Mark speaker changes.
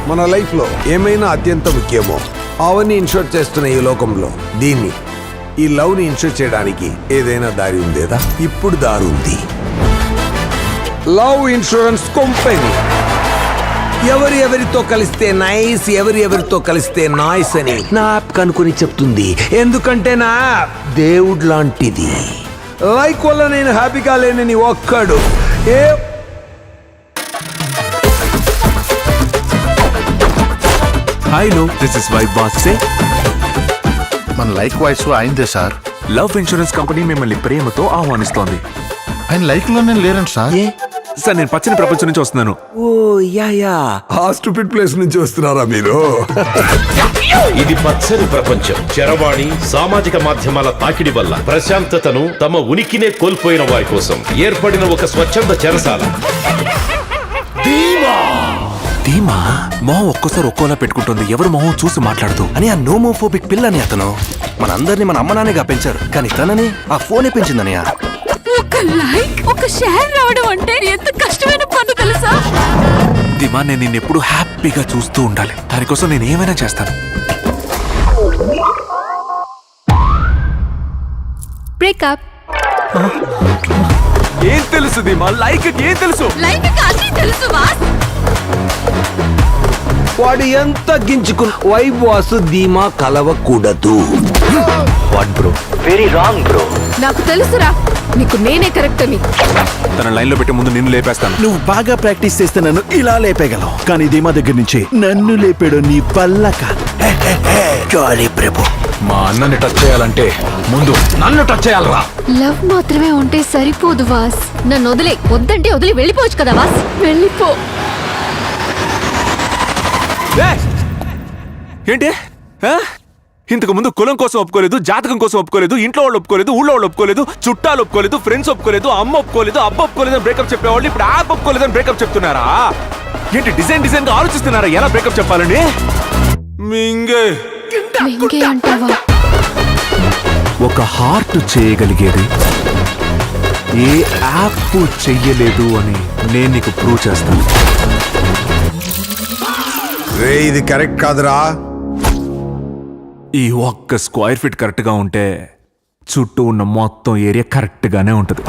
Speaker 1: మన లైఫ్లో ఏమైనా అత్యంత ముఖ్యమో అవన్నీ ఇన్షూర్ చేస్తున్న ఈ లోకంలో ఈ లవ్ని ఇన్షూర్ చేయడానికి ఏదైనా దారి ఉందేదా? ఇప్పుడు దారి ఉంది. Love insurance company. ఎవరితో కలిస్తే నైస్, ఎవరితో కలిస్తే నాయిస్ అని నా యాప్ కనుకొని చెప్తుంది. ఎందుకంటే నా యాప్ దేవుడు లాంటిది. లైక్ వల్ల నేను హ్యాపీగా లేనని ఒక్కడు
Speaker 2: హలో, దిస్ ఇస్ వైబ్ బాసే.
Speaker 3: మన లైక్ వాయిస్ అయిందే సార్.
Speaker 2: లవ్ ఇన్సూరెన్స్ కంపెనీ మిమ్మల్ని ప్రేమతో ఆహ్వానిస్తోంది.
Speaker 3: ఆయన లైక్ లో నేను లేరండి సార్.
Speaker 2: సార్, నేను పచ్చని ప్రపంచం నుంచి వస్తున్నాను.
Speaker 1: ఓ యా ఆ స్టూపిడ్ ప్లేస్ నుంచి వస్తున్నారా మీరు?
Speaker 4: ఇది పచ్చని ప్రపంచం. చరవాణి సామాజిక మాధ్యమాల తాకిడి వల్ల ప్రశాంతతను, తమ ఉనికినే కోల్పోయిన వారి కోసం ఏర్పడిన ఒక స్వచ్ఛంద చెరసాల.
Speaker 2: ధీమా మొహం ఒక్కోసారి ఒక్కోలా పెట్టుకుంటుంది. ఎవరు మొహం చూసి మాట్లాడుతూ
Speaker 5: అని ఆ నోమోఫోబిక్ పిల్లని అతను మనందరినీ మన అమ్మ నాన్నగా పెంచారు, కానీ తనని ఆ ఫోనే పెంచిందని.
Speaker 6: ఒక లైక్, ఒక షేర్ రావడం అంటే ఎంత కష్టమైన పని తెలుసా?
Speaker 2: ధీమా, నేను నిన్ను ఎప్పుడు హ్యాపీగా చూస్తూ ఉండాలి. దానికోసం నేను ఏమైనా చేస్తాను.
Speaker 6: బ్రేకప్.
Speaker 2: ఏం తెలుసు ధీమా? లైక్ ఏం తెలుసు?
Speaker 6: లైక్ అన్నీ తెలుసు బాస్.
Speaker 1: వాడు ఎంత గించుకున్న వైబ్ వాసు ధీమా కలవకూడదు.
Speaker 5: What bro, very wrong bro.
Speaker 6: నాకు తెలుసురా, నీకు నేనే కరెక్ట్ అని.
Speaker 2: తన లైన్ లో పెట్టి ముందు నిన్ను లేపేస్తాను.
Speaker 5: నువ్వు బాగా ప్రాక్టీస్ చేస్తే నన్ను ఇలా లేపేగలవు, కానీ ధీమా దగ్గర నుంచి నన్ను లేపాడు నీ వల్ల కాదు. సారీ ప్రభు.
Speaker 2: మా అన్నని టచ్ చేయాలంటే ముందు నన్ను టచ్ చేయాలరా.
Speaker 6: లవ్ మాత్రమే ఉంటే సరిపోదు వాస్. నన్ను వద్దంటే వదిలి వెళ్ళిపోవచ్చు కదా వాస్. వెళ్ళిపో.
Speaker 2: ఏంటి? ఇంతకు ముందు కులం కోసం ఒప్పుకోలేదు, జాతకం కోసం ఒప్పుకోలేదు, ఇంట్లో వాళ్ళు ఒప్పుకోలేదు, ఊళ్ళో వాళ్ళు ఒప్పుకోలేదు, చుట్టాలు ఒప్పుకోలేదు, ఫ్రెండ్స్ ఒప్పుకోలేదు, అమ్మ ఒప్పుకోలేదు, అబ్బ ఒప్పుకోలేదు అని బ్రేకప్ చెప్పేవాళ్ళు ఇప్పుడు యాప్ ఒప్పుకోలేదు అని బ్రేకప్ చెప్తున్నారా? ఏంటి డిజైన్ గా ఆలోచిస్తున్నారా ఎలా బ్రేకప్ చెప్పాలని? మింగే
Speaker 6: అంటావా?
Speaker 2: ఒక హార్ట్ చేయగలిగేది ఏ యాప్ చెయ్యలేదు అని నేను నీకు ప్రూవ్ చేస్తాను.
Speaker 1: రే, ఇది కరెక్ట్ కాదురా.
Speaker 2: ఈ ఒక్క స్క్వేర్ ఫీట్ కరెక్ట్ గా ఉంటే చుట్టూ ఉన్న మొత్తం ఏరియా కరెక్ట్ గానే ఉంటది.